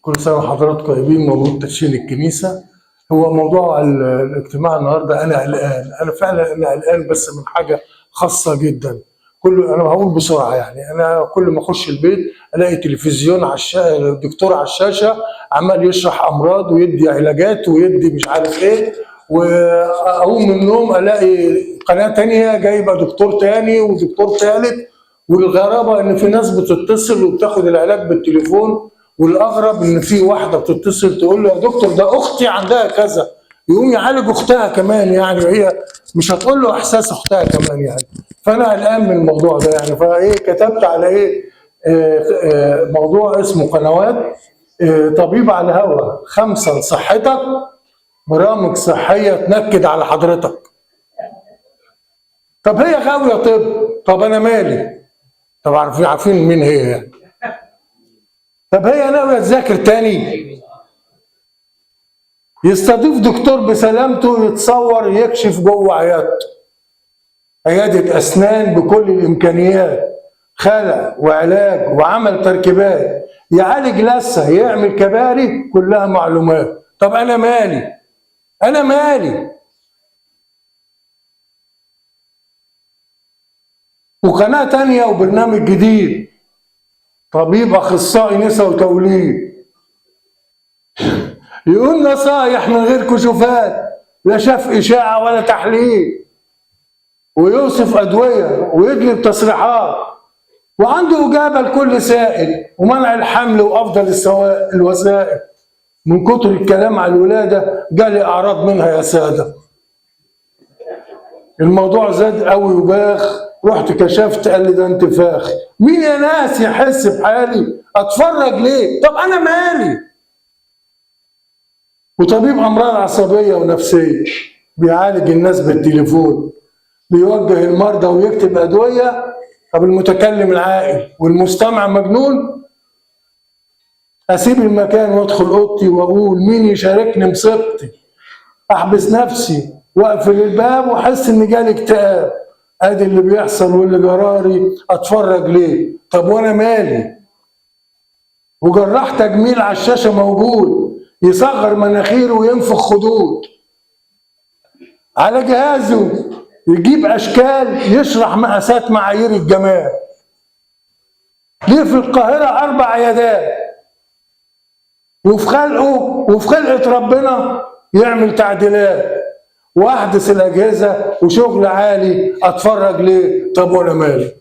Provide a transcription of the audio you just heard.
كل سنة وحضراتكم طيبين. مبروك تدشين الكنيسة. هو موضوع الاجتماع النهارده أنا قلقان، أنا فعلا أنا قلقان بس من حاجة خاصة جدا. أنا هقول بسرعة، يعني أنا كل ما أخش البيت ألاقي تلفزيون على الدكتور على الشاشة عمال يشرح أمراض ويدي علاجات ويدي مش عارف إيه، وأقوم من النوم ألاقي قناة تانية جايبة دكتور تاني ودكتور تالت، والغرابة إن في ناس بتتصل وبتاخد العلاج بالتليفون، والاغرب ان في واحده بتتصل تقول له يا دكتور ده اختي عندها كذا، يقوم يعالج اختها كمان، يعني هي مش هتقول له احساس اختها كمان يعني. فانا قلقان من الموضوع ده يعني. فايه كتبت على ايه؟ موضوع اسمه قنوات طبيب على الهوا 5 لصحتك، برامج صحيه تنكد على حضرتك. طب هي غاويه طب انا مالي؟ طب عارفين مين هي يعني. طب هي ناويه تذاكر تاني؟ يستضيف دكتور بسلامته يتصور يكشف جوه عيادته، عياده اسنان بكل الامكانيات، خلع وعلاج وعمل تركيبات، يعالج لثه، يعمل كباري، كلها معلومات. طب انا مالي؟ انا مالي؟ وقناه تانيه وبرنامج جديد، طبيب اخصائي نساء وتوليد، يقول نصايح من غير كشوفات، لا شاف اشاعه ولا تحليل، ويوصف ادويه ويجلب تصريحات، وعنده اجابه لكل سائل، ومنع الحمل وافضل الوسائل. من كتر الكلام على الولاده جالي اعراض منها يا ساده. الموضوع زاد قوي وباخ، رحت كشفت قال لي ده انتفاخ. مين يا ناس يحس بحالي؟ اتفرج ليه؟ طب انا مالي؟ وطبيب امراض عصبيه ونفسيه بيعالج الناس بالتليفون، بيوجه المرضى ويكتب ادويه. طب المتكلم العاقل والمستمع مجنون؟ اسيب المكان وادخل اوضتي واقول مين يشاركني مصيبتي، احبس نفسي واقفل الباب واحس ان جالي اكتئاب. ادي اللي بيحصل واللي جراري، اتفرج ليه؟ طب وانا مالي؟ وجراح تجميل على الشاشه موجود يصغر مناخيره وينفخ خدود، على جهازه يجيب اشكال يشرح مقاسات معايير الجمال. ليه في القاهره 4 عيادات، وفي خلقه ربنا يعمل تعديلات واحدث الاجهزه وشغل عالي. اتفرج ليه؟ طب وانا مالي؟